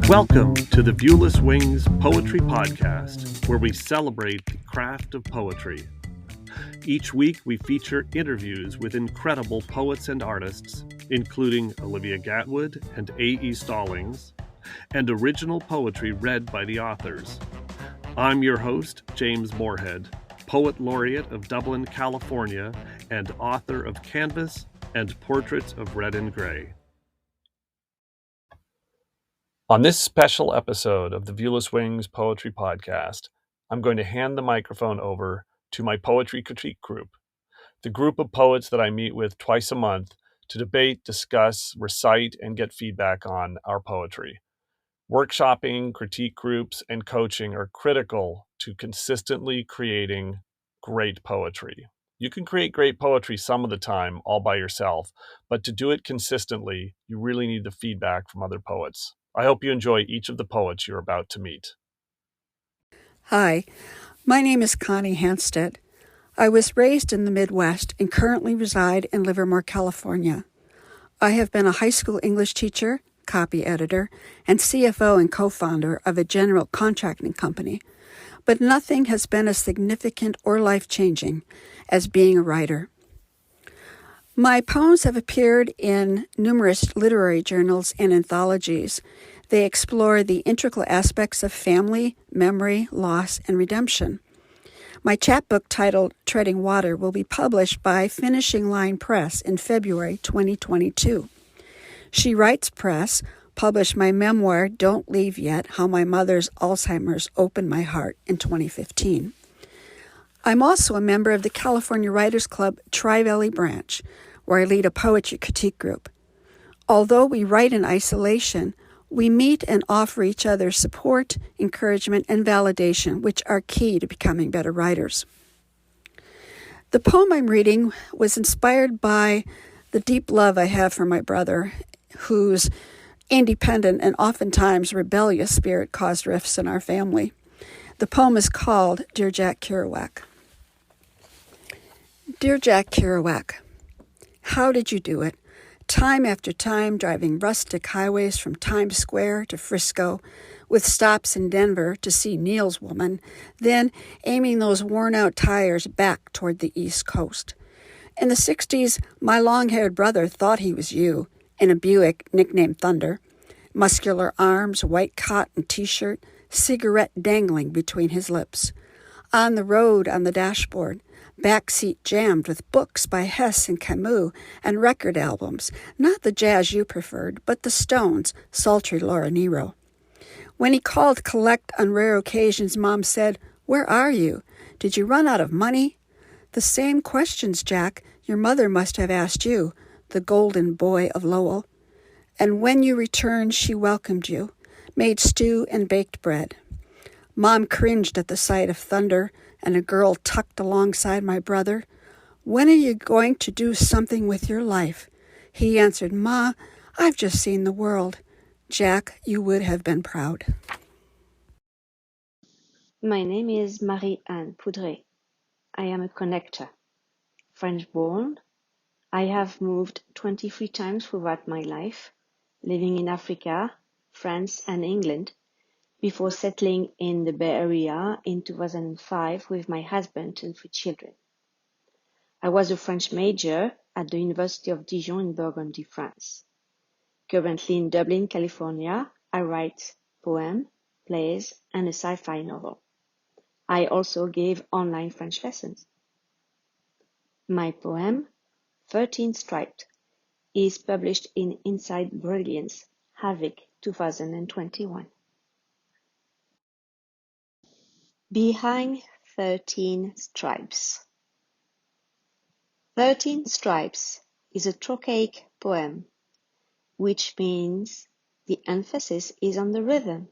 Welcome to the Viewless Wings Poetry Podcast, where we celebrate the craft of poetry. Each week, we feature interviews with incredible poets and artists, including Olivia Gatwood and A.E. Stallings, and original poetry read by the authors. I'm your host, James Morehead, Poet Laureate of Dublin, California, and author of Canvas and Portraits of Red and Gray. On this special episode of the Viewless Wings Poetry Podcast, I'm going to hand the microphone over to my poetry critique group, the group of poets that I meet with twice a month to debate, discuss, recite, and get feedback on our poetry. Workshopping, critique groups, and coaching are critical to consistently creating great poetry. You can create great poetry some of the time all by yourself, but to do it consistently, you really need the feedback from other poets. I hope you enjoy each of the poets you're about to meet. Hi, my name is Connie Hanstedt. I was raised in the Midwest and currently reside in Livermore, California. I have been a high school English teacher, copy editor, and CFO and co-founder of a general contracting company, but nothing has been as significant or life-changing as being a writer. My poems have appeared in numerous literary journals and anthologies. They explore the integral aspects of family, memory, loss, and redemption. My chapbook titled Treading Water will be published by Finishing Line Press in February 2022. She Writes Press published my memoir, Don't Leave Yet, How My Mother's Alzheimer's Opened My Heart in 2015. I'm also a member of the California Writers Club Tri-Valley branch, where I lead a poetry critique group. Although we write in isolation, we meet and offer each other support, encouragement, and validation, which are key to becoming better writers. The poem I'm reading was inspired by the deep love I have for my brother, whose independent and oftentimes rebellious spirit caused rifts in our family. The poem is called Dear Jack Kerouac. Dear Jack Kerouac, how did you do it? Time after time, driving rustic highways from Times Square to Frisco, with stops in Denver to see Neil's woman, then aiming those worn-out tires back toward the East Coast. In the 60s, my long-haired brother thought he was you, in a Buick nicknamed Thunder, muscular arms, white cotton t-shirt, cigarette dangling between his lips. On the road, on the dashboard, backseat jammed with books by Hess and Camus and record albums, not the jazz you preferred, but the Stones' sultry Laura Nyro. When he called collect on rare occasions, Mom said, "Where are you? Did you run out of money?" The same questions, Jack, your mother must have asked you, the golden boy of Lowell. And when you returned, she welcomed you, made stew and baked bread. Mom cringed at the sight of thunder and a girl tucked alongside my brother. When are you going to do something with your life? He answered, Ma, I've just seen the world. Jack, you would have been proud. My name is Marie-Anne Poudret. I am a connector. French-born, I have moved 23 times throughout my life, living in Africa, France, and England, before settling in the Bay Area in 2005 with my husband and 3 children. I was a French major at the University of Dijon in Burgundy, France. Currently in Dublin, California, I write poems, plays, and a sci-fi novel. I also gave online French lessons. My poem, 13 Stripes, is published in Inside Brilliance, Havoc 2021. Behind 13 Stripes. 13 Stripes is a trochaic poem, which means the emphasis is on the rhythm.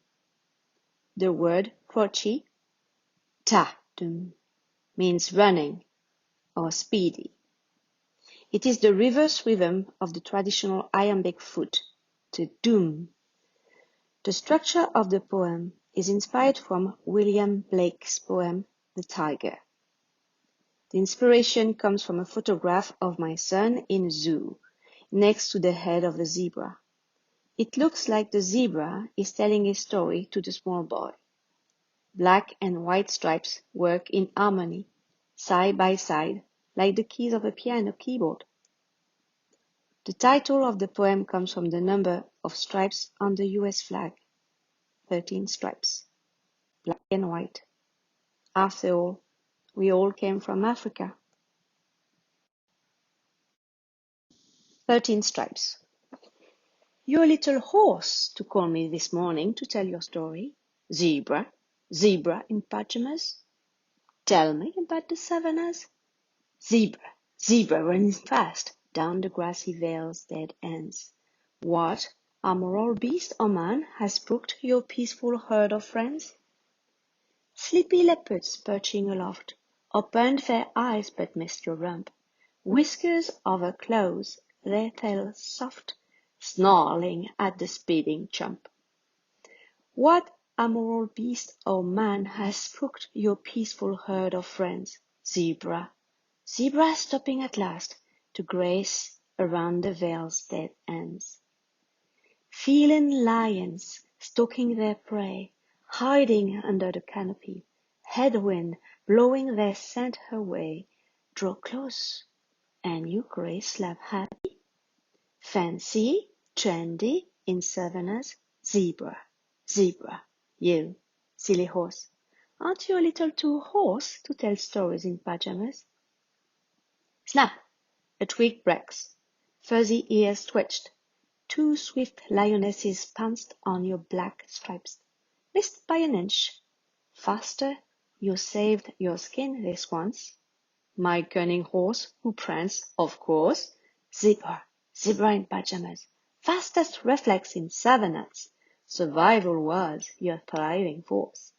The word croci, ta-dum, means running or speedy. It is the reverse rhythm of the traditional iambic foot, the doom. The structure of the poem is inspired from William Blake's poem, The Tiger. The inspiration comes from a photograph of my son in a zoo, next to the head of the zebra. It looks like the zebra is telling a story to the small boy. Black and white stripes work in harmony, side by side, like the keys of a piano keyboard. The title of the poem comes from the number of stripes on the US flag, 13 stripes, black and white. After all, we all came from Africa. 13 stripes. You're a little horse to call me this morning to tell your story. Zebra, zebra in pajamas. Tell me about the savannas. Zebra, zebra running fast down the grassy vale's dead ends. What amoral beast or man has spooked your peaceful herd of friends? Sleepy leopards perching aloft, opened their eyes but missed your rump. Whiskers over claws, their tails soft, snarling at the speeding chump. What amoral beast or man has spooked your peaceful herd of friends? Zebra, zebra stopping at last to graze around the vale's dead ends. Feline lions stalking their prey, hiding under the canopy, headwind blowing their scent her way, draw close, and you grace slap happy. Fancy, trendy, in savannas, zebra, zebra, you, silly horse. Aren't you a little too hoarse to tell stories in pajamas? Snap! A twig breaks. Fuzzy ears twitched. 2 swift lionesses pounced on your black stripes. Missed by an inch. Faster, you saved your skin this once. My cunning horse who pranced, of course. Zebra, zebra in pajamas. Fastest reflex in savannas. Survival was your thriving force.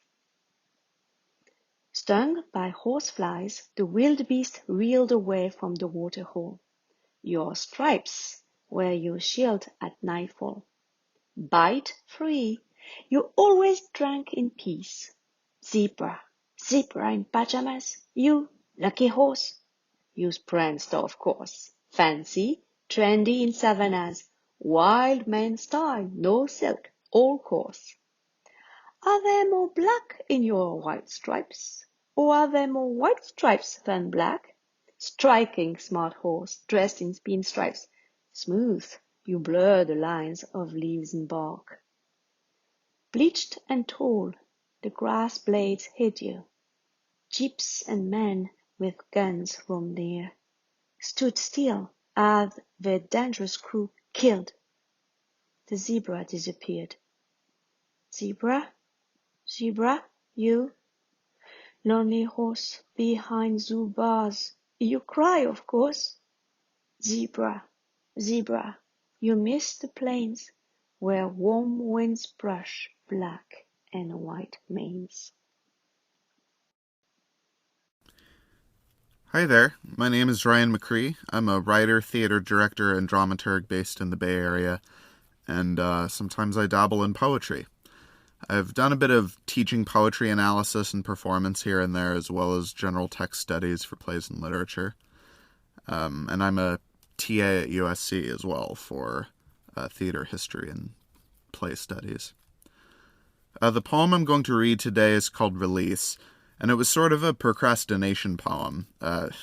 Stung by horseflies, the wildebeest reeled away from the waterhole. Your stripes were your shield at nightfall. Bite free, you always drank in peace. Zebra, zebra in pajamas, you lucky horse. You pranced, of course. Fancy, trendy in savannas, wild man style, no silk, all coarse. Are there more black in your white stripes? Or are there more white stripes than black? Striking smart horse, dressed in pinstripes. Smooth, you blur the lines of leaves and bark. Bleached and tall, the grass blades hid you. Jeeps and men with guns roamed near. Stood still as their dangerous crew killed. The zebra disappeared. Zebra, zebra, you, lonely horse behind zoo bars, you cry, of course. Zebra, zebra, you miss the plains where warm winds brush black and white manes. Hi there, my name is Ryan McRee. I'm a writer, theater director, and dramaturg based in the Bay Area, and sometimes I dabble in poetry. I've done a bit of teaching poetry analysis and performance here and there, as well as general text studies for plays and literature. And I'm a TA at USC as well for theater history and play studies. The poem I'm going to read today is called Release, and it was sort of a procrastination poem.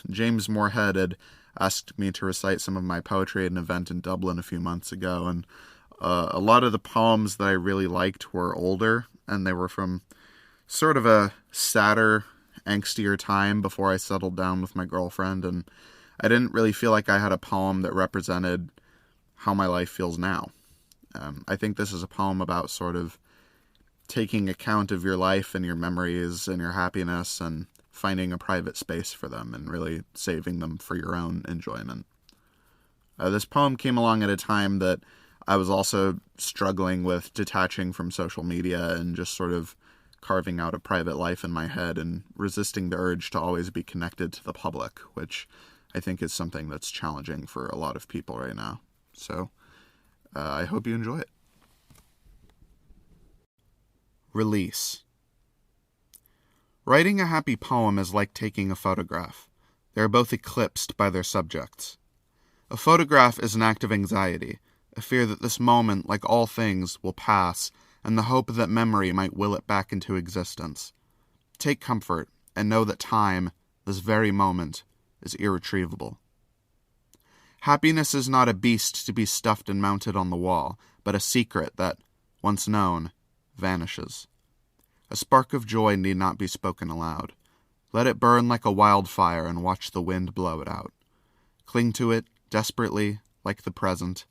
James Morehead had asked me to recite some of my poetry at an event in Dublin a few months ago, and a lot of the poems that I really liked were older, and they were from sort of a sadder, angstier time before I settled down with my girlfriend, and I didn't really feel like I had a poem that represented how my life feels now. I think this is a poem about sort of taking account of your life and your memories and your happiness and finding a private space for them and really saving them for your own enjoyment. This poem came along at a time that I was also struggling with detaching from social media and just sort of carving out a private life in my head and resisting the urge to always be connected to the public, which I think is something that's challenging for a lot of people right now. So I hope you enjoy it. Release. Writing a happy poem is like taking a photograph. They are both eclipsed by their subjects. A photograph is an act of anxiety. a fear that this moment, like all things, will pass, and the hope that memory might will it back into existence. Take comfort, and know that time, this very moment, is irretrievable. Happiness is not a beast to be stuffed and mounted on the wall, but a secret that, once known, vanishes. A spark of joy need not be spoken aloud. Let it burn like a wildfire and watch the wind blow it out. Cling to it desperately, like the present,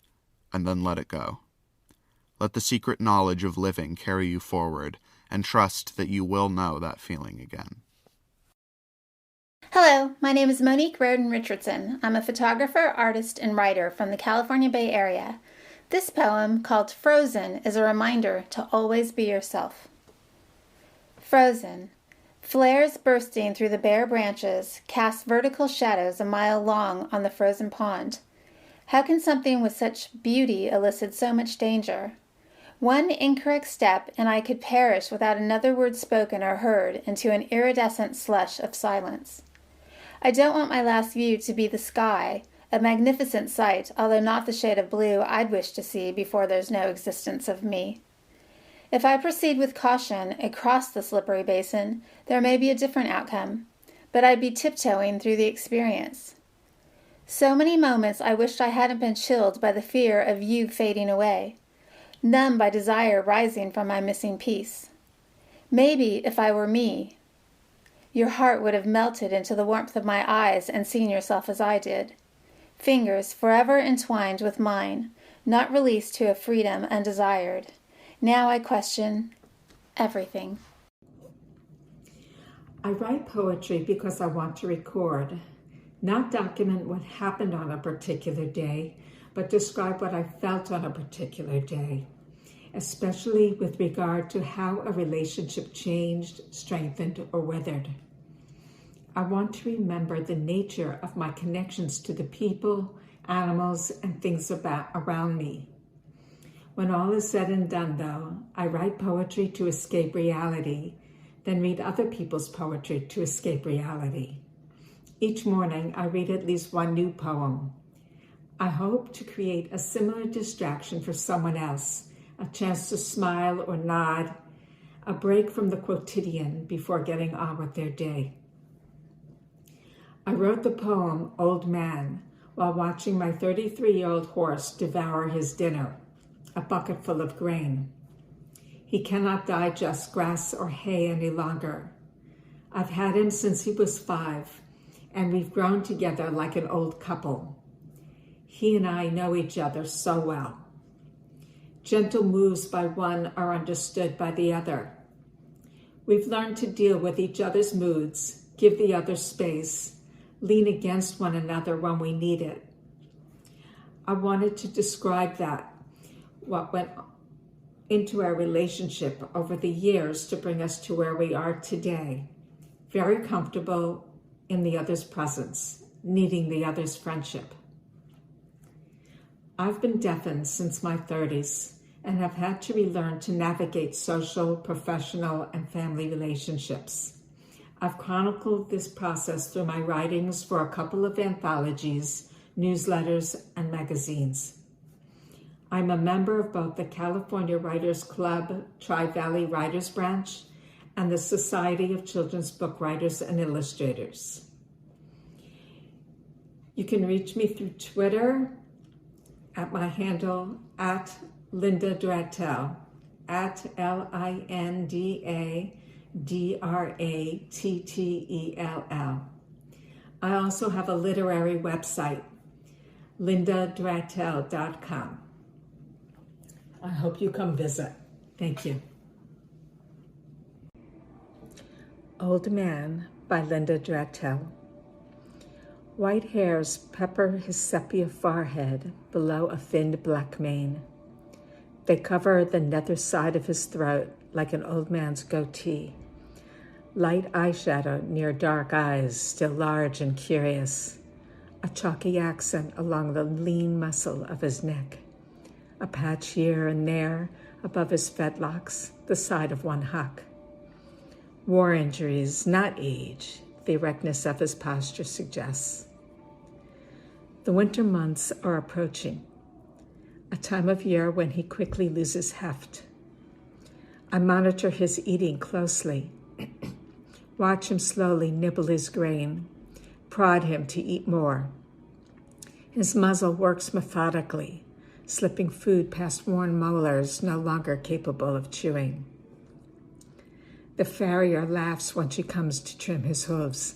and then let it go. Let the secret knowledge of living carry you forward, and trust that you will know that feeling again. Hello, my name is Monique Rardin Richardson. I'm a photographer, artist, and writer from the California Bay Area. This poem, called Frozen, is a reminder to always be yourself. Frozen. Flares bursting through the bare branches cast vertical shadows a mile long on the frozen pond. How can something with such beauty elicit so much danger? One incorrect step, and I could perish without another word spoken or heard into an iridescent slush of silence. I don't want my last view to be the sky, a magnificent sight, although not the shade of blue I'd wish to see before there's no existence of me. If I proceed with caution across the slippery basin, there may be a different outcome, but I'd be tiptoeing through the experience. So many moments I wished I hadn't been chilled by the fear of you fading away, numb by desire rising from my missing piece. Maybe if I were me, your heart would have melted into the warmth of my eyes and seen yourself as I did. Fingers forever entwined with mine, not released to a freedom undesired. Now I question everything. I write poetry because I want to record, not document what happened on a particular day, but describe what I felt on a particular day, especially with regard to how a relationship changed, strengthened, or withered. I want to remember the nature of my connections to the people, animals, and things around me. When all is said and done, though, I write poetry to escape reality, then read other people's poetry to escape reality. Each morning, I read at least one new poem. I hope to create a similar distraction for someone else, a chance to smile or nod, a break from the quotidian before getting on with their day. I wrote the poem, Old Man, while watching my 33-year-old horse devour his dinner, a bucket full of grain. He cannot digest grass or hay any longer. I've had him since he was 5, and we've grown together like an old couple. He and I know each other so well. Gentle moves by one are understood by the other. We've learned to deal with each other's moods, give the other space, lean against one another when we need it. I wanted to describe that, what went into our relationship over the years to bring us to where we are today, very comfortable in the other's presence, needing the other's friendship. I've been deafened since my 30s and have had to relearn to navigate social, professional, and family relationships. I've chronicled this process through my writings for a couple of anthologies, newsletters, and magazines. I'm a member of both the California Writers Club Tri-Valley Writers Branch and the Society of Children's Book Writers and Illustrators. You can reach me through Twitter at my handle at Linda Drattell, at LindaDrattell. I also have a literary website, lindadrattell.com. I hope you come visit. Thank you. Old Man by Linda Drattell. White hairs pepper his sepia forehead below a thinned black mane. They cover the nether side of his throat like an old man's goatee. Light eyeshadow near dark eyes, still large and curious. A chalky accent along the lean muscle of his neck. A patch here and there above his fetlocks, the side of one huck. War injuries, not age, the erectness of his posture suggests. The winter months are approaching. a time of year when he quickly loses heft. I monitor his eating closely, watch him slowly nibble his grain, prod him to eat more. His muzzle works methodically, slipping food past worn molars no longer capable of chewing. The farrier laughs when she comes to trim his hooves.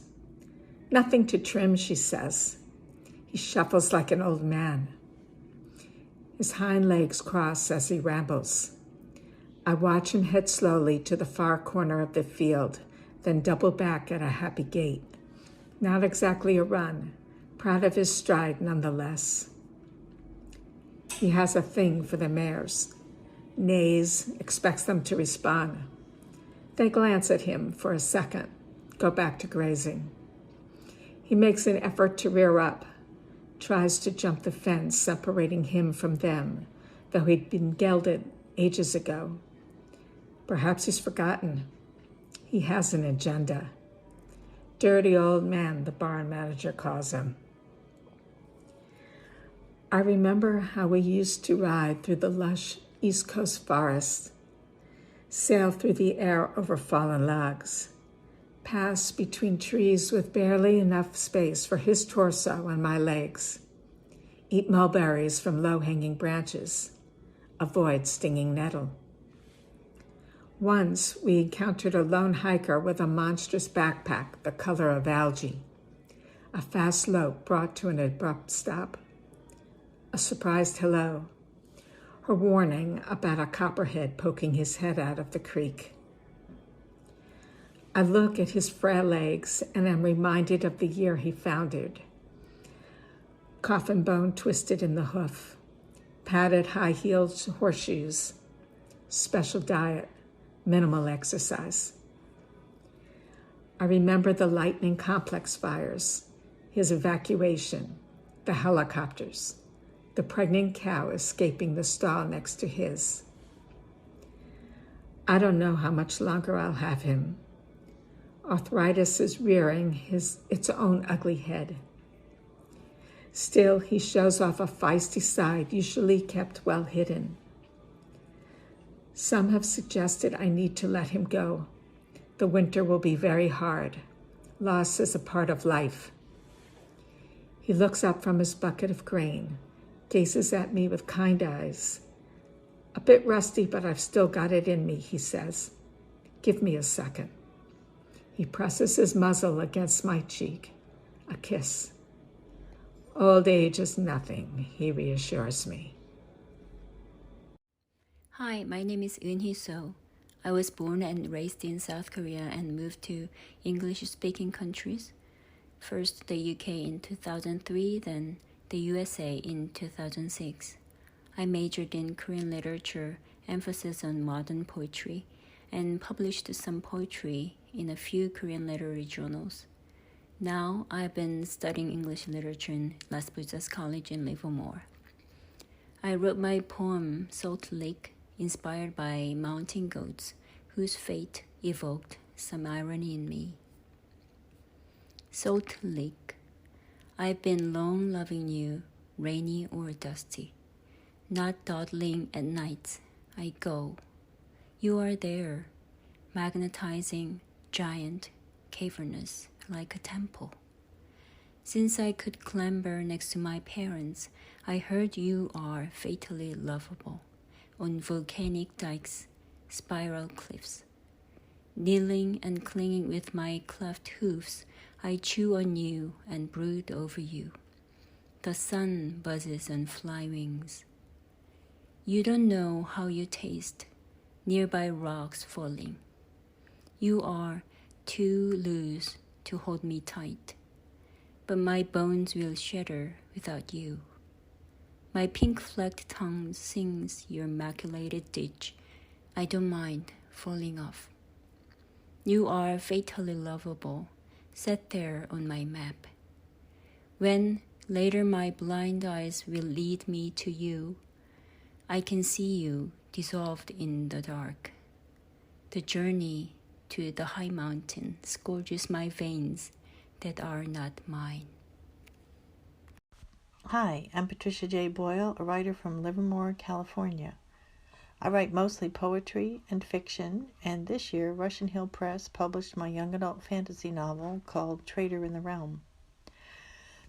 "Nothing to trim," she says. He shuffles like an old man. His hind legs cross as he rambles. I watch him head slowly to the far corner of the field, then double back at a happy gait. Not exactly a run, proud of his stride nonetheless. He has a thing for the mares. Neighs, expects them to respond. They glance at him for a second, go back to grazing. He makes an effort to rear up, tries to jump the fence separating him from them, though he'd been gelded ages ago. Perhaps he's forgotten. He has an agenda. Dirty old man, the barn manager calls him. I remember how we used to ride through the lush East Coast forests, sail through the air over fallen logs, pass between trees with barely enough space for his torso and my legs, eat mulberries from low-hanging branches, avoid stinging nettle. Once we encountered a lone hiker with a monstrous backpack the color of algae. A fast lope brought to an abrupt stop. A surprised hello. Her warning about a copperhead poking his head out of the creek. I look at his frail legs and am reminded of the year he foundered. Coffin bone twisted in the hoof, padded high-heeled horseshoes, special diet, minimal exercise. I remember the lightning complex fires, his evacuation, the helicopters, the pregnant cow escaping the stall next to his. I don't know how much longer I'll have him. Arthritis is rearing its own ugly head. Still, he shows off a feisty side usually kept well hidden. Some have suggested I need to let him go. The winter will be very hard. Loss is a part of life. He looks up from his bucket of grain, gazes at me with kind eyes. "A bit rusty, but I've still got it in me," he says. "Give me a second." He presses his muzzle against my cheek. A kiss. "Old age is nothing," he reassures me. Hi, my name is Eunhee. I was born and raised in South Korea and moved to English-speaking countries. First the UK in 2003, then the USA in 2006. I majored in Korean literature, emphasis on modern poetry, and published some poetry in a few Korean literary journals. Now I've been studying English literature in Las Bujas College in Livermore. I wrote my poem Salt Lake, inspired by mountain goats whose fate evoked some irony in me. Salt Lake, I've been long loving you, rainy or dusty. Not dawdling at night, I go. You are there, magnetizing, giant, cavernous, like a temple. Since I could clamber next to my parents, I heard you are fatally lovable. On volcanic dikes, spiral cliffs. Kneeling and clinging with my cleft hoofs, I chew on you and brood over you. The sun buzzes on fly wings. You don't know how you taste, nearby rocks falling. You are too loose to hold me tight, but my bones will shatter without you. My pink-flecked tongue sings your maculated ditch. I don't mind falling off. You are fatally lovable, set there on my map. When later my blind eyes will lead me to you, I can see you dissolved in the dark. The journey to the high mountain scourges my veins that are not mine. Hi, I'm Patricia J. Boyle, a writer from Livermore, California. I write mostly poetry and fiction, and this year Russian Hill Press published my young adult fantasy novel called Traitor in the Realm.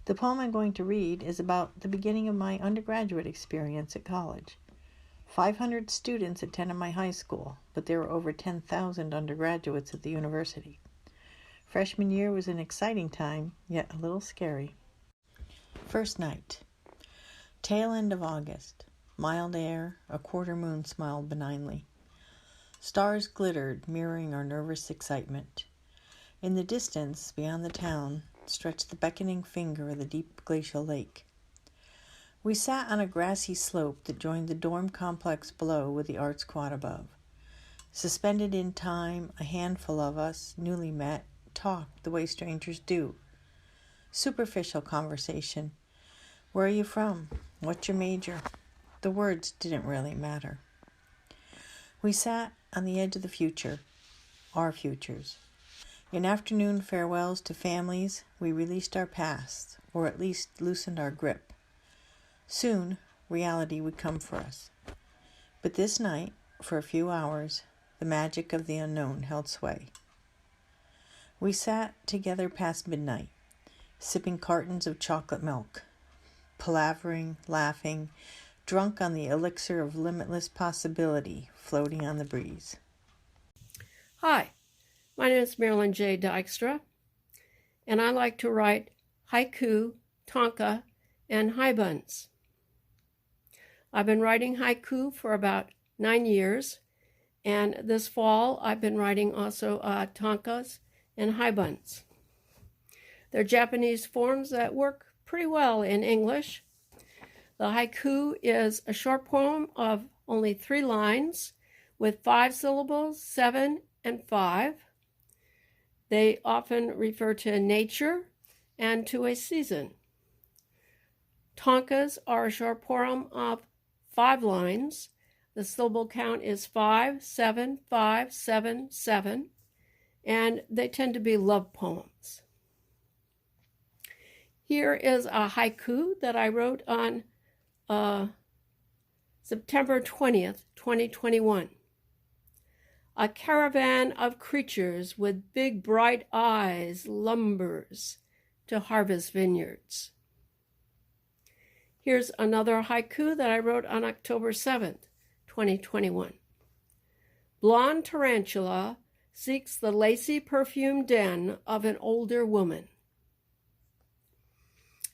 The poem I'm going to read is about the beginning of my undergraduate experience at college. 500 students attended my high school, but there were over 10,000 undergraduates at the university. Freshman year was an exciting time, yet a little scary. First night. Tail end of August. Mild air, a quarter moon smiled benignly. Stars glittered, mirroring our nervous excitement. In the distance, beyond the town, stretched the beckoning finger of the deep glacial lake. We sat on a grassy slope that joined the dorm complex below with the arts quad above. Suspended in time, a handful of us, newly met, talked the way strangers do. Superficial conversation. Where are you from? What's your major? The words didn't really matter. We sat on the edge of the future, our futures. In afternoon farewells to families, we released our past, or at least loosened our grip. Soon, reality would come for us. But this night, for a few hours, the magic of the unknown held sway. We sat together past midnight, sipping cartons of chocolate milk, palavering, laughing, drunk on the elixir of limitless possibility floating on the breeze. Hi, my name is Marilyn J. Dykstra, and I like to write haiku, tanka, and haibuns. I've been writing haiku for about 9 years, and this fall I've been writing also tankas and haibuns. They're Japanese forms that work pretty well in English. The haiku is a short poem of only 3 lines with 5 syllables, 7 and 5. They often refer to nature and to a season. Tankas are a short poem of 5 lines. The syllable count is 5, 7, 5, 7, 7, and they tend to be love poems. Here is a haiku that I wrote on September 20th, 2021. A caravan of creatures with big bright eyes lumbers to harvest vineyards. Here's another haiku that I wrote on October 7th, 2021. Blonde tarantula seeks the lacy perfumed den of an older woman.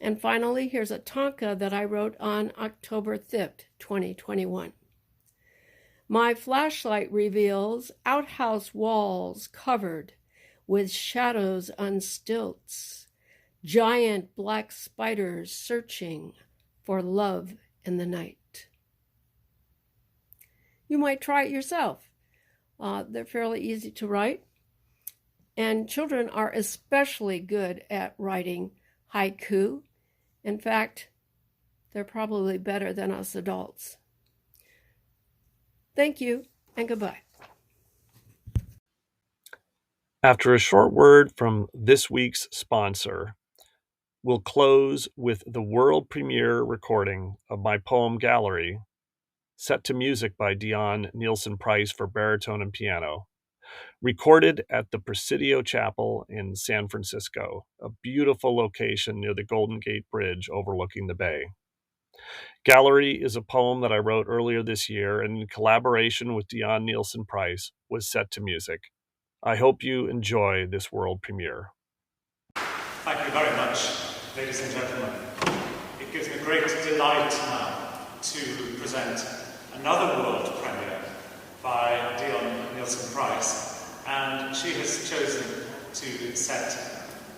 And finally, here's a tanka that I wrote on October 5th, 2021. My flashlight reveals outhouse walls covered with shadows on stilts, giant black spiders searching for love in the night. You might try it yourself. They're fairly easy to write, and children are especially good at writing haiku. In fact, they're probably better than us adults. Thank you, and goodbye. After a short word from this week's sponsor, we'll close with the world premiere recording of my poem Gallery, set to music by Dion Nielsen Price for baritone and piano, recorded at the Presidio Chapel in San Francisco, a beautiful location near the Golden Gate Bridge overlooking the bay. Gallery is a poem that I wrote earlier this year and in collaboration with Dion Nielsen Price was set to music. I hope you enjoy this world premiere. Thank you very much, ladies and gentlemen. It gives me great delight now to present another world premiere by Dion Nielsen Price, and she has chosen to set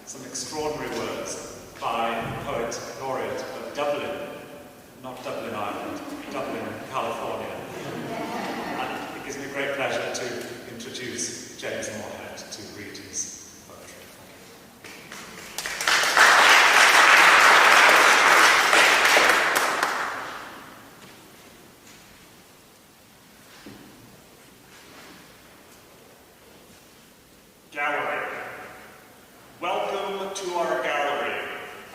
some extraordinary words by the poet laureate of Dublin, not Dublin, Ireland, Dublin, California. And it gives me great pleasure to introduce James Morehead to read his poetry. Gallery. Welcome to our gallery.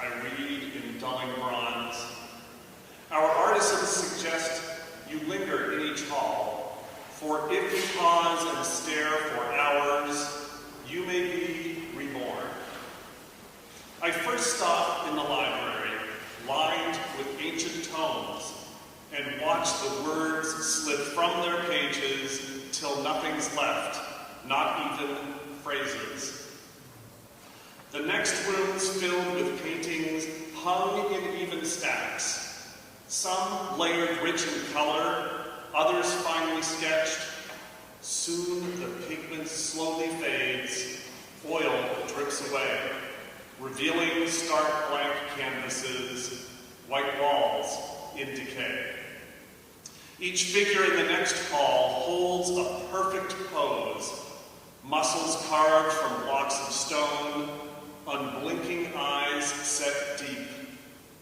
I read in dulling bronze. For if you pause and stare for hours, you may be reborn. I first stopped in the library, lined with ancient tomes, and watched the words slip from their pages till nothing's left, not even phrases. The next room's filled with paintings hung in even stacks, some layered rich in color, others finely sketched. Soon the pigment slowly fades, oil drips away, revealing stark blank canvases, white walls in decay. Each figure in the next hall holds a perfect pose, muscles carved from blocks of stone, unblinking eyes set deep,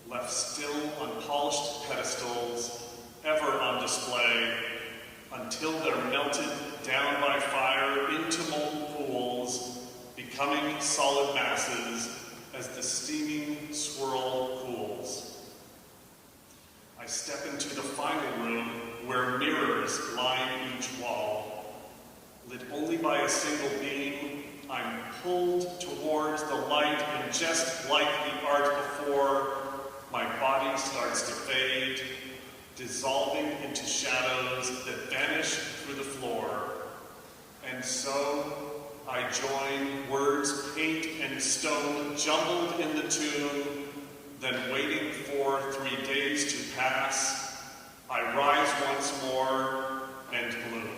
left still on polished pedestals, ever on display, until they're melted down by fire into molten pools, becoming solid masses as the steaming swirl cools. I step into the final room where mirrors line each wall. Lit only by a single beam, I'm pulled towards the light, and just like the art before, my body starts to fade, dissolving into shadows that vanish through the floor. And so I join words, paint, and stone jumbled in the tune, then waiting for 3 days to pass, I rise once more and bloom.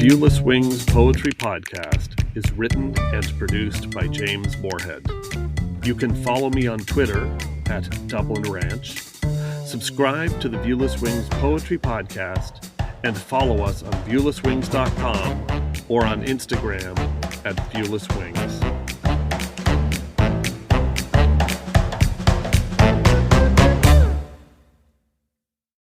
Viewless Wings Poetry Podcast is written and produced by James Morehead. You can follow me on Twitter at Dublin Ranch, subscribe to the Viewless Wings Poetry Podcast, and follow us on viewlesswings.com or on Instagram at Viewless Wings.